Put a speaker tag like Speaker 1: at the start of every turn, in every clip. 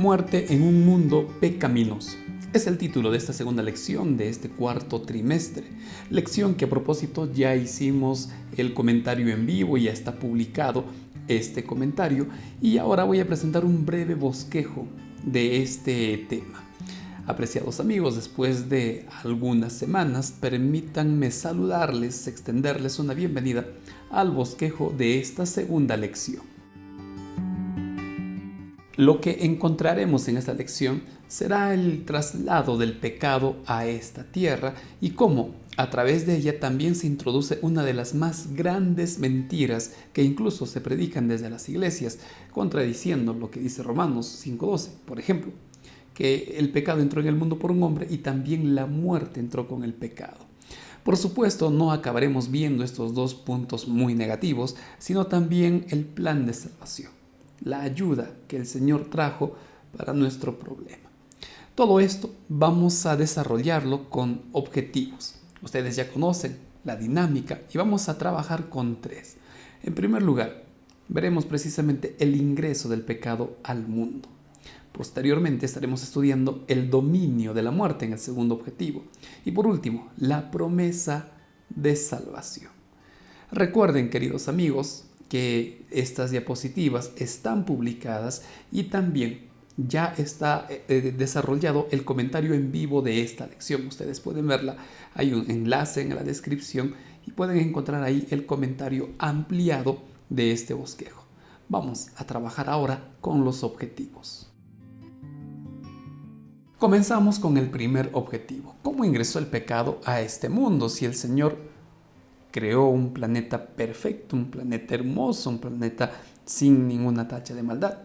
Speaker 1: Muerte en un mundo pecaminoso. Es el título de esta segunda lección de este cuarto trimestre. Lección que a propósito ya hicimos el comentario en vivo, ya está publicado este comentario y ahora voy a presentar un breve bosquejo de este tema. Apreciados amigos, después de algunas semanas, permítanme saludarles, extenderles una bienvenida al bosquejo de esta segunda lección. Lo que encontraremos en esta lección será el traslado del pecado a esta tierra y cómo a través de ella también se introduce una de las más grandes mentiras que incluso se predican desde las iglesias, contradiciendo lo que dice Romanos 5:12, por ejemplo, que el pecado entró en el mundo por un hombre y también la muerte entró con el pecado. Por supuesto, no acabaremos viendo estos dos puntos muy negativos, sino también el plan de salvación, la ayuda que el Señor trajo para nuestro problema. Todo esto vamos a desarrollarlo con objetivos. Ustedes ya conocen la dinámica y vamos a trabajar con tres. En primer lugar, veremos precisamente el ingreso del pecado al mundo. Posteriormente estaremos estudiando el dominio de la muerte en el segundo objetivo. Y por último, la promesa de salvación. Recuerden, queridos amigos, que estas diapositivas están publicadas y también ya está desarrollado el comentario en vivo de esta lección. Ustedes pueden verla, hay un enlace en la descripción y pueden encontrar ahí el comentario ampliado de este bosquejo. Vamos a trabajar ahora con los objetivos. Comenzamos con el primer objetivo. ¿Cómo ingresó el pecado a este mundo si el Señor creó un planeta perfecto, un planeta hermoso, un planeta sin ninguna tacha de maldad?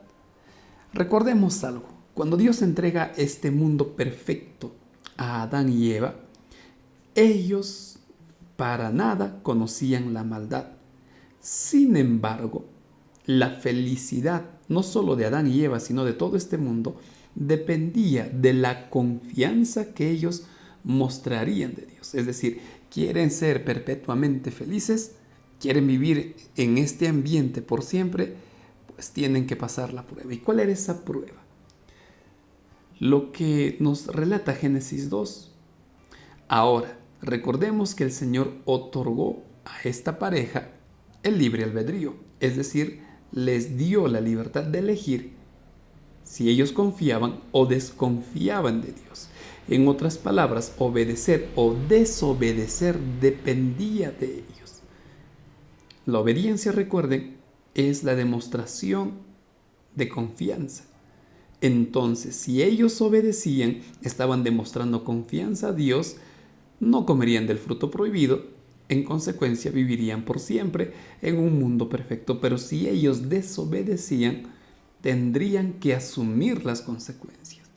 Speaker 1: Recordemos algo, cuando Dios entrega este mundo perfecto a Adán y Eva, ellos para nada conocían la maldad. Sin embargo, la felicidad, no solo de Adán y Eva, sino de todo este mundo, dependía de la confianza que ellos mostrarían de Dios. Es decir, quieren ser perpetuamente felices, quieren vivir en este ambiente por siempre, pues tienen que pasar la prueba. ¿Y cuál era esa prueba? Lo que nos relata Génesis 2. Ahora, recordemos que el Señor otorgó a esta pareja el libre albedrío, es decir, les dio la libertad de elegir si ellos confiaban o desconfiaban de Dios. En otras palabras, obedecer o desobedecer dependía de ellos. La obediencia, recuerden, es la demostración de confianza. Entonces, si ellos obedecían, estaban demostrando confianza a Dios, no comerían del fruto prohibido, en consecuencia vivirían por siempre en un mundo perfecto. Pero si ellos desobedecían, tendrían que asumir las consecuencias.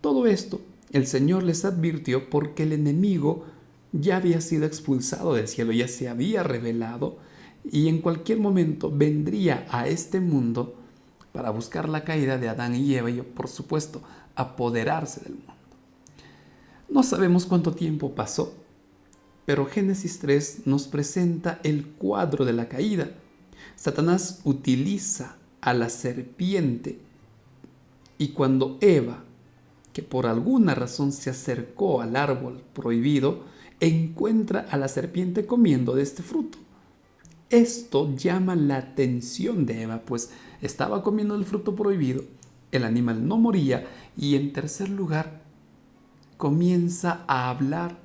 Speaker 1: Todo esto el Señor les advirtió porque el enemigo ya había sido expulsado del cielo, ya se había revelado y en cualquier momento vendría a este mundo para buscar la caída de Adán y Eva y, por supuesto, apoderarse del mundo. No sabemos cuánto tiempo pasó, pero Génesis 3 nos presenta el cuadro de la caída. Satanás utiliza a la serpiente y cuando Eva, que por alguna razón se acercó al árbol prohibido, encuentra a la serpiente comiendo de este fruto. Esto llama la atención de Eva, pues estaba comiendo el fruto prohibido, el animal no moría y en tercer lugar comienza a hablar.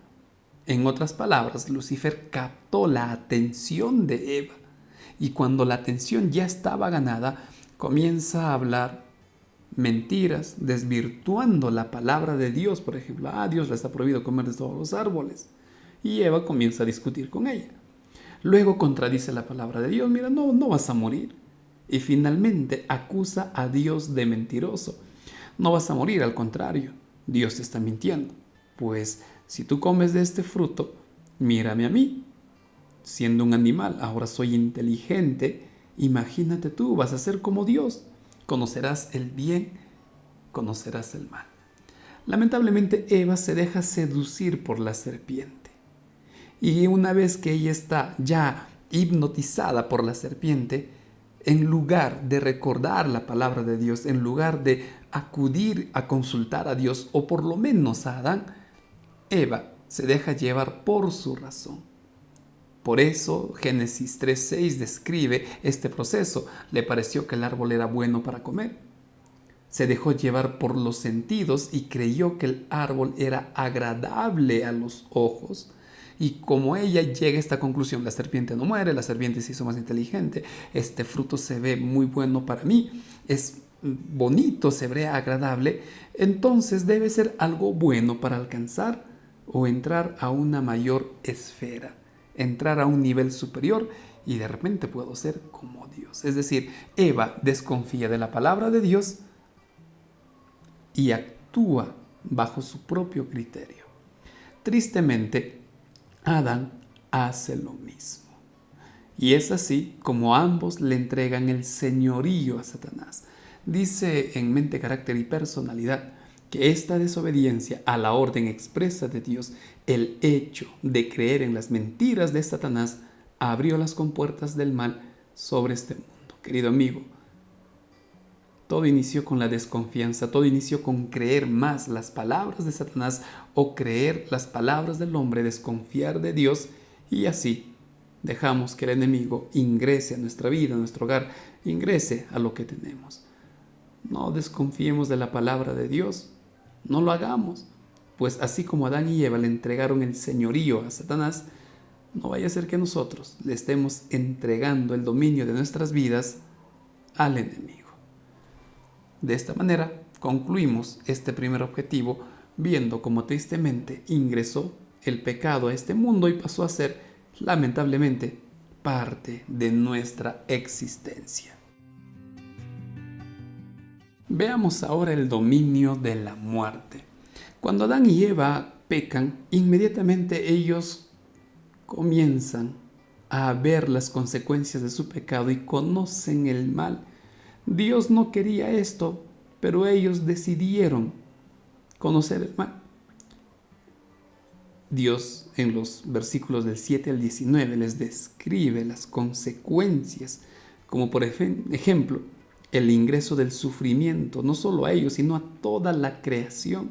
Speaker 1: En otras palabras, Lucifer captó la atención de Eva. Y cuando la atención ya estaba ganada, comienza a hablar mentiras, desvirtuando la palabra de Dios. Por ejemplo, Dios les ha prohibido comer de todos los árboles. Y Eva comienza a discutir con ella. Luego contradice la palabra de Dios. Mira, no vas a morir. Y finalmente acusa a Dios de mentiroso. No vas a morir, al contrario, Dios te está mintiendo. Pues si tú comes de este fruto, mírame a mí. Siendo un animal, ahora soy inteligente. Imagínate tú, vas a ser como Dios. Conocerás el bien, conocerás el mal. Lamentablemente, Eva se deja seducir por la serpiente. Y una vez que ella está ya hipnotizada por la serpiente, en lugar de recordar la palabra de Dios, en lugar de acudir a consultar a Dios, o por lo menos a Adán, Eva se deja llevar por su razón. Por eso Génesis 3:6 describe este proceso. Le pareció que el árbol era bueno para comer. Se dejó llevar por los sentidos y creyó que el árbol era agradable a los ojos. Y como ella llega a esta conclusión, la serpiente no muere, la serpiente se hizo más inteligente, este fruto se ve muy bueno para mí, es bonito, se ve agradable, entonces debe ser algo bueno para alcanzar o entrar a una mayor esfera, entrar a un nivel superior, y de repente puedo ser como Dios. Es decir, Eva desconfía de la palabra de Dios y actúa bajo su propio criterio. Tristemente, Adán hace lo mismo. Y es así como ambos le entregan el señorío a Satanás. Dice en Mente, Carácter y Personalidad que esta desobediencia a la orden expresa de Dios, el hecho de creer en las mentiras de Satanás, abrió las compuertas del mal sobre este mundo. Querido amigo, todo inició con la desconfianza, todo inició con creer más las palabras de Satanás o creer las palabras del hombre, desconfiar de Dios, y así dejamos que el enemigo ingrese a nuestra vida, a nuestro hogar, ingrese a lo que tenemos. No desconfiemos de la palabra de Dios, no lo hagamos, pues así como Adán y Eva le entregaron el señorío a Satanás, no vaya a ser que nosotros le estemos entregando el dominio de nuestras vidas al enemigo. De esta manera concluimos este primer objetivo, viendo cómo tristemente ingresó el pecado a este mundo y pasó a ser, lamentablemente, parte de nuestra existencia. Veamos ahora el dominio de la muerte. Cuando Adán y Eva pecan, inmediatamente ellos comienzan a ver las consecuencias de su pecado y conocen el mal. Dios no quería esto, pero ellos decidieron conocer el mal. Dios, en los versículos del 7 al 19, les describe las consecuencias, como por ejemplo, el ingreso del sufrimiento, no solo a ellos, sino a toda la creación.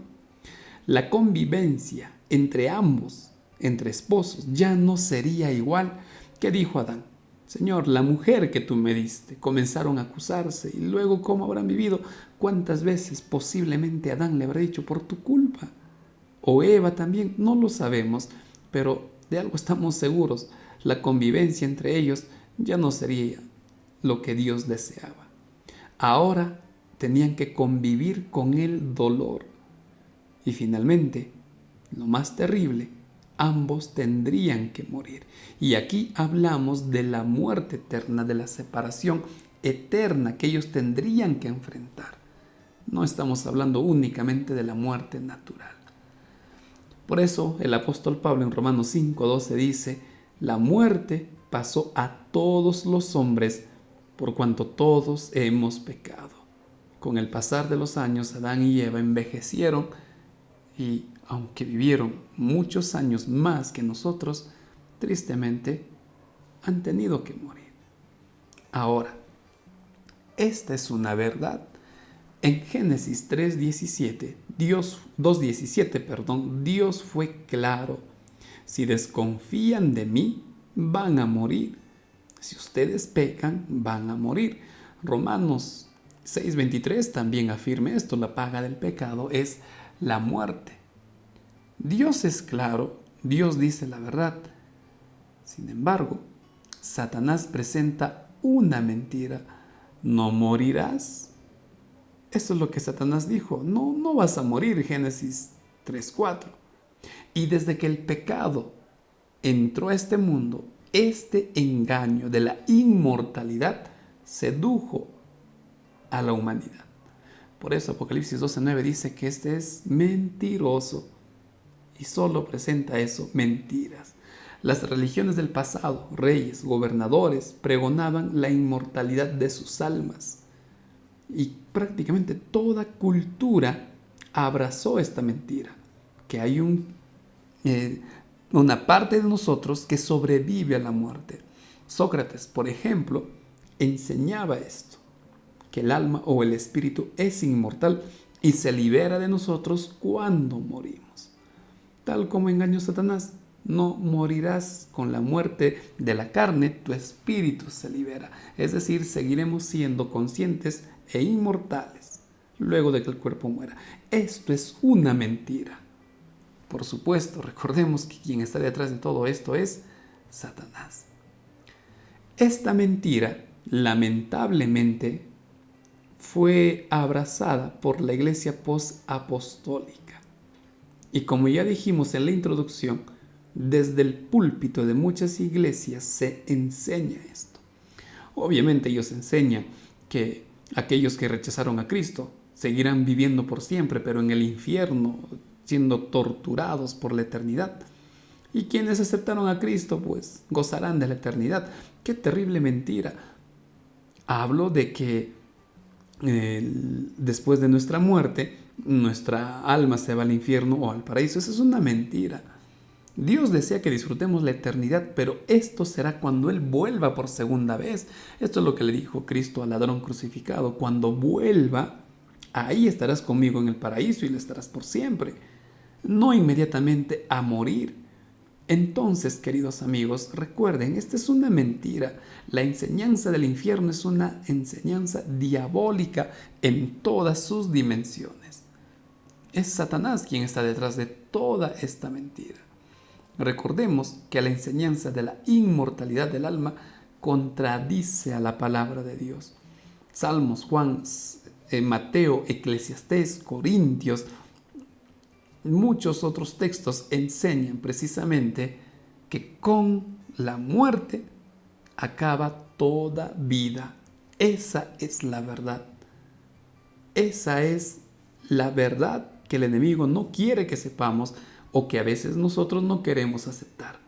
Speaker 1: La convivencia entre ambos, entre esposos, ya no sería igual. ¿Qué dijo Adán? Señor, la mujer que tú me diste. Comenzaron a acusarse, y luego ¿cómo habrán vivido? ¿Cuántas veces posiblemente Adán le habrá dicho por tu culpa? O Eva también, no lo sabemos, pero de algo estamos seguros. La convivencia entre ellos ya no sería lo que Dios deseaba. Ahora tenían que convivir con el dolor. Y finalmente, lo más terrible, ambos tendrían que morir. Y aquí hablamos de la muerte eterna, de la separación eterna que ellos tendrían que enfrentar. No estamos hablando únicamente de la muerte natural. Por eso el apóstol Pablo en Romanos 5:12 dice: la muerte pasó a todos los hombres por cuanto todos hemos pecado. Con el pasar de los años, Adán y Eva envejecieron y, aunque vivieron muchos años más que nosotros, tristemente han tenido que morir. Ahora, esta es una verdad. En Génesis 2:17, Dios fue claro: si desconfían de mí, van a morir. Si ustedes pecan, van a morir. Romanos 6:23 también afirma esto: la paga del pecado es la muerte. Dios es claro, Dios dice la verdad. Sin embargo, Satanás presenta una mentira: no morirás. Eso es lo que Satanás dijo: no vas a morir, Génesis 3:4. Y desde que el pecado entró a este mundo, este engaño de la inmortalidad sedujo a la humanidad. Por eso Apocalipsis 12:9 dice que este es mentiroso y solo presenta eso, mentiras. Las religiones del pasado, reyes, gobernadores, pregonaban la inmortalidad de sus almas. Y prácticamente toda cultura abrazó esta mentira, que hay una parte de nosotros que sobrevive a la muerte. Sócrates, por ejemplo, enseñaba esto. que el alma o el espíritu es inmortal y se libera de nosotros cuando morimos. Tal como engañó Satanás, no morirás con la muerte de la carne, tu espíritu se libera. Es decir, seguiremos siendo conscientes e inmortales luego de que el cuerpo muera. Esto es una mentira. Por supuesto, recordemos que quien está detrás de todo esto es Satanás. Esta mentira, lamentablemente, fue abrazada por la iglesia post-apostólica. Y como ya dijimos en la introducción, desde el púlpito de muchas iglesias se enseña esto. Obviamente ellos enseñan que aquellos que rechazaron a Cristo seguirán viviendo por siempre, pero en el infierno, siendo torturados por la eternidad. Y quienes aceptaron a Cristo, pues gozarán de la eternidad. ¡Qué terrible mentira! Hablo de que después de nuestra muerte, nuestra alma se va al infierno o al paraíso. Esa es una mentira. Dios desea que disfrutemos la eternidad, pero esto será cuando Él vuelva por segunda vez. Esto es lo que le dijo Cristo al ladrón crucificado. Cuando vuelva, ahí estarás conmigo en el paraíso y le estarás por siempre. No inmediatamente a morir. Entonces, queridos amigos, recuerden, esta es una mentira. La enseñanza del infierno es una enseñanza diabólica en todas sus dimensiones. Es Satanás quien está detrás de toda esta mentira. Recordemos que la enseñanza de la inmortalidad del alma contradice a la palabra de Dios. Salmos, Juan, Mateo, Eclesiastés, Corintios, muchos otros textos enseñan precisamente que con la muerte acaba toda vida. Esa es la verdad. Esa es la verdad que el enemigo no quiere que sepamos o que a veces nosotros no queremos aceptar.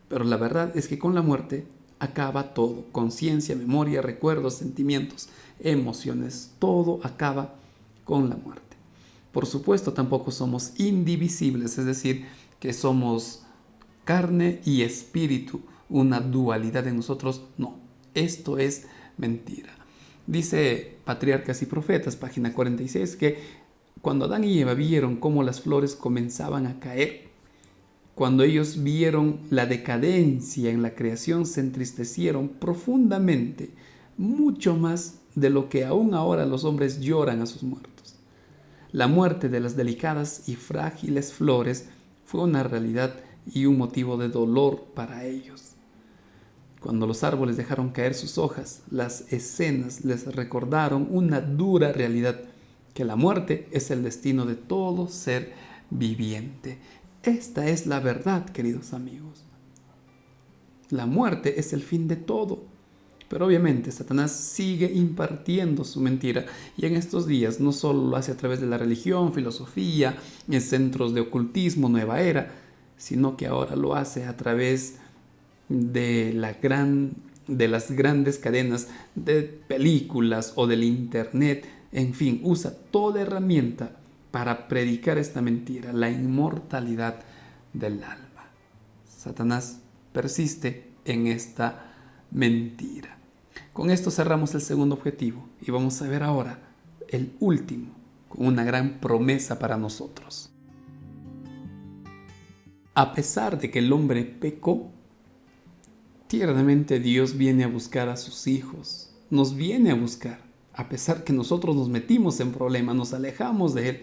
Speaker 1: Pero la verdad es que con la muerte acaba todo. Conciencia, memoria, recuerdos, sentimientos, emociones, todo acaba con la muerte. Por supuesto, tampoco somos indivisibles, es decir, que somos carne y espíritu, una dualidad en nosotros. No, esto es mentira. Dice Patriarcas y Profetas, página 46, que cuando Adán y Eva vieron cómo las flores comenzaban a caer, cuando ellos vieron la decadencia en la creación, se entristecieron profundamente, mucho más de lo que aún ahora los hombres lloran a sus muertos. La muerte de las delicadas y frágiles flores fue una realidad y un motivo de dolor para ellos. Cuando los árboles dejaron caer sus hojas, las escenas les recordaron una dura realidad, que la muerte es el destino de todo ser viviente. Esta es la verdad, queridos amigos. La muerte es el fin de todo. Pero obviamente Satanás sigue impartiendo su mentira y en estos días no solo lo hace a través de la religión, filosofía, en centros de ocultismo, nueva era, sino que ahora lo hace a través de las grandes cadenas de películas o del internet. En fin, usa toda herramienta para predicar esta mentira, la inmortalidad del alma. Satanás persiste en esta mentira. Con esto cerramos el segundo objetivo y vamos a ver ahora el último, con una gran promesa para nosotros. A pesar de que el hombre pecó, tiernamente Dios viene a buscar a sus hijos, nos viene a buscar. A pesar que nosotros nos metimos en problemas, nos alejamos de Él,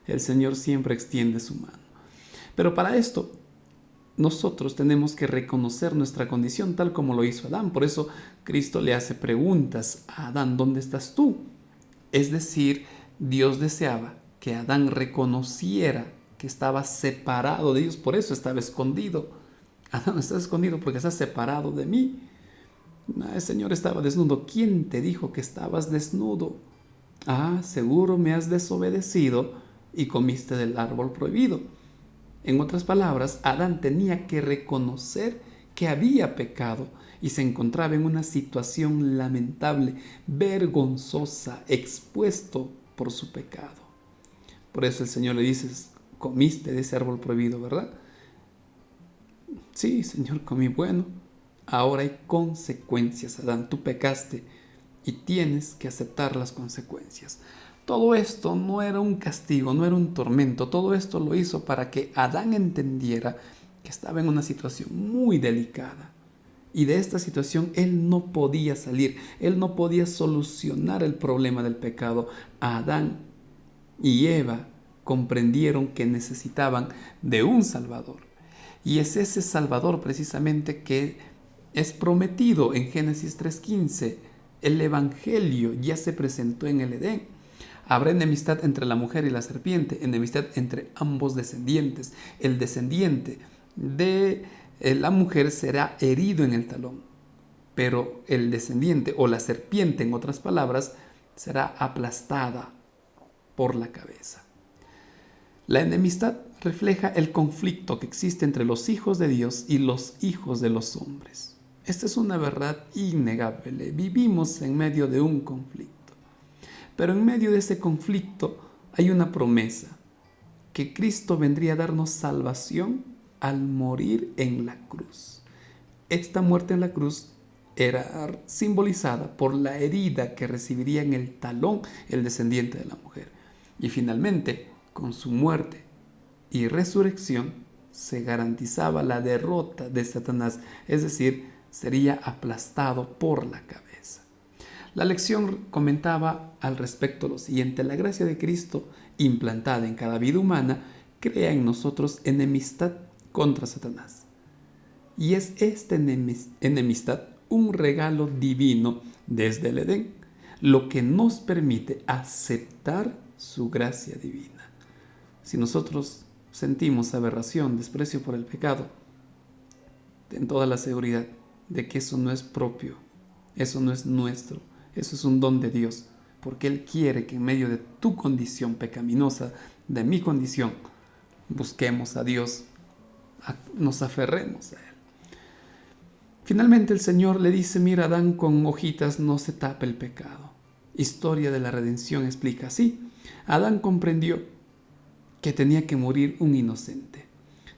Speaker 1: el Señor siempre extiende su mano. Pero para esto, nosotros tenemos que reconocer nuestra condición tal como lo hizo Adán. Por eso Cristo le hace preguntas a Adán: ¿dónde estás tú? Es decir, Dios deseaba que Adán reconociera que estaba separado de Dios, por eso estaba escondido. Adán, estás escondido porque estás separado de mí. El Señor estaba desnudo. ¿Quién te dijo que estabas desnudo? Seguro me has desobedecido y comiste del árbol prohibido. En otras palabras, Adán tenía que reconocer que había pecado y se encontraba en una situación lamentable, vergonzosa, expuesto por su pecado. Por eso el Señor le dice: comiste de ese árbol prohibido, ¿verdad? Sí, Señor, comí. Bueno, ahora hay consecuencias, Adán. Tú pecaste y tienes que aceptar las consecuencias. Todo esto no era un castigo, no era un tormento, todo esto lo hizo para que Adán entendiera que estaba en una situación muy delicada. Y de esta situación él no podía salir, él no podía solucionar el problema del pecado. Adán y Eva comprendieron que necesitaban de un Salvador. Y es ese Salvador precisamente que es prometido en Génesis 3:15. El Evangelio ya se presentó en el Edén. Habrá enemistad entre la mujer y la serpiente, enemistad entre ambos descendientes. El descendiente de la mujer será herido en el talón, pero el descendiente o la serpiente, en otras palabras, será aplastada por la cabeza. La enemistad refleja el conflicto que existe entre los hijos de Dios y los hijos de los hombres. Esta es una verdad innegable. Vivimos en medio de un conflicto. Pero en medio de ese conflicto hay una promesa, que Cristo vendría a darnos salvación al morir en la cruz. Esta muerte en la cruz era simbolizada por la herida que recibiría en el talón el descendiente de la mujer. Y finalmente, con su muerte y resurrección, se garantizaba la derrota de Satanás, es decir, sería aplastado por la cabeza. La lección comentaba al respecto lo siguiente: la gracia de Cristo, implantada en cada vida humana, crea en nosotros enemistad contra Satanás. Y es esta enemistad un regalo divino desde el Edén, lo que nos permite aceptar su gracia divina. Si nosotros sentimos aberración, desprecio por el pecado, ten toda la seguridad de que eso no es propio, eso no es nuestro, eso es un don de Dios, porque Él quiere que en medio de tu condición pecaminosa, de mi condición, busquemos a Dios, nos aferremos a Él. Finalmente el Señor le dice: mira, Adán, con hojitas no se tapa el pecado. Historia de la redención explica así: Adán comprendió que tenía que morir un inocente.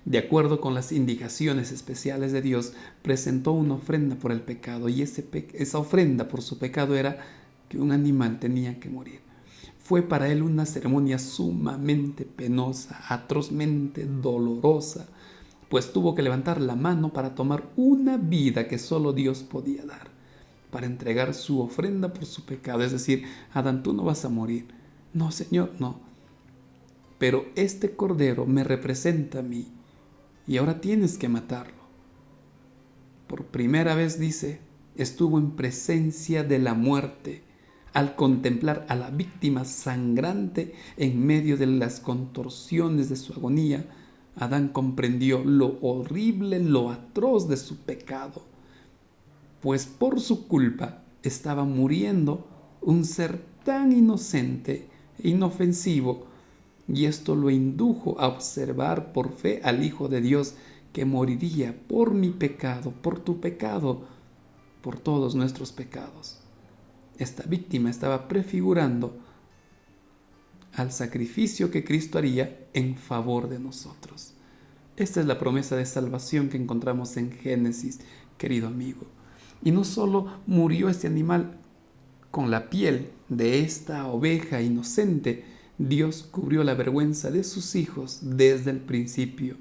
Speaker 1: De acuerdo con las indicaciones especiales de Dios, presentó una ofrenda por el pecado, y esa ofrenda por su pecado era que un animal tenía que morir. Fue para él una ceremonia sumamente penosa, atrozmente dolorosa, pues tuvo que levantar la mano para tomar una vida que solo Dios podía dar, para entregar su ofrenda por su pecado. Es decir: Adán, tú no vas a morir. No, Señor, no. Pero este cordero me representa a mí, y ahora tienes que matarlo. Por primera vez, dice, estuvo en presencia de la muerte, al contemplar a la víctima sangrante en medio de las contorsiones de su agonía. Adán comprendió lo horrible, lo atroz de su pecado, pues por su culpa estaba muriendo un ser tan inocente e inofensivo, y esto lo indujo a observar por fe al Hijo de Dios, que moriría por mi pecado, por tu pecado, por todos nuestros pecados. Esta víctima estaba prefigurando al sacrificio que Cristo haría en favor de nosotros. Esta es la promesa de salvación que encontramos en Génesis, querido amigo. Y no solo murió este animal con la piel de esta oveja inocente, Dios cubrió la vergüenza de sus hijos desde el principio.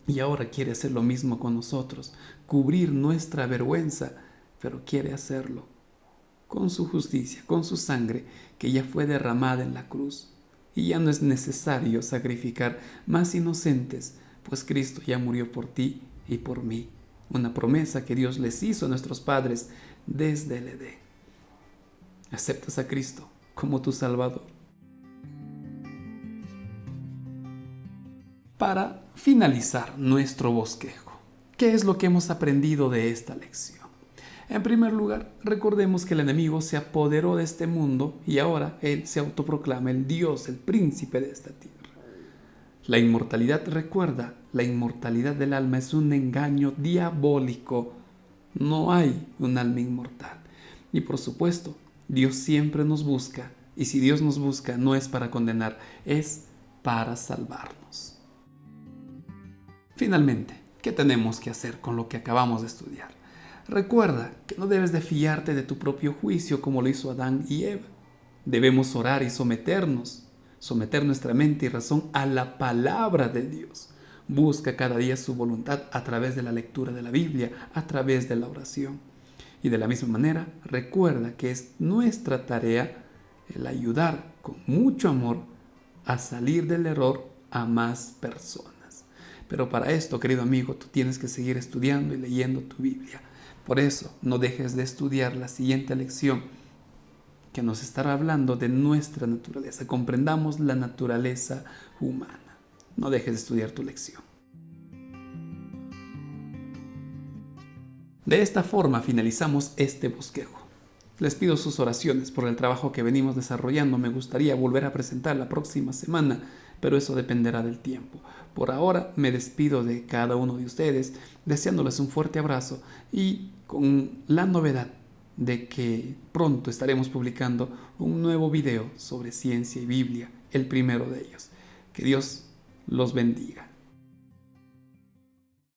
Speaker 1: Y ahora quiere hacer lo mismo con nosotros, cubrir nuestra vergüenza, pero quiere hacerlo con su justicia, con su sangre que ya fue derramada en la cruz. Y ya no es necesario sacrificar más inocentes, pues Cristo ya murió por ti y por mí. Una promesa que Dios les hizo a nuestros padres desde el Edén. ¿Aceptas a Cristo como tu Salvador? Para finalizar nuestro bosquejo, ¿qué es lo que hemos aprendido de esta lección? En primer lugar, recordemos que el enemigo se apoderó de este mundo y ahora él se autoproclama el Dios, el príncipe de esta tierra. La inmortalidad, recuerda, la inmortalidad del alma es un engaño diabólico. No hay un alma inmortal. Y por supuesto, Dios siempre nos busca, y si Dios nos busca no es para condenar, es para salvarnos. Finalmente, ¿qué tenemos que hacer con lo que acabamos de estudiar? Recuerda que no debes de fiarte de tu propio juicio como lo hizo Adán y Eva. Debemos orar y someter nuestra mente y razón a la palabra de Dios. Busca cada día su voluntad a través de la lectura de la Biblia, a través de la oración. Y de la misma manera, recuerda que es nuestra tarea el ayudar con mucho amor a salir del error a más personas. Pero para esto, querido amigo, tú tienes que seguir estudiando y leyendo tu Biblia. Por eso, no dejes de estudiar la siguiente lección que nos estará hablando de nuestra naturaleza. Comprendamos la naturaleza humana. No dejes de estudiar tu lección. De esta forma finalizamos este bosquejo. Les pido sus oraciones por el trabajo que venimos desarrollando. Me gustaría volver a presentar la próxima semana, pero eso dependerá del tiempo. Por ahora me despido de cada uno de ustedes, deseándoles un fuerte abrazo y con la novedad de que pronto estaremos publicando un nuevo video sobre ciencia y Biblia, el primero de ellos. Que Dios los bendiga.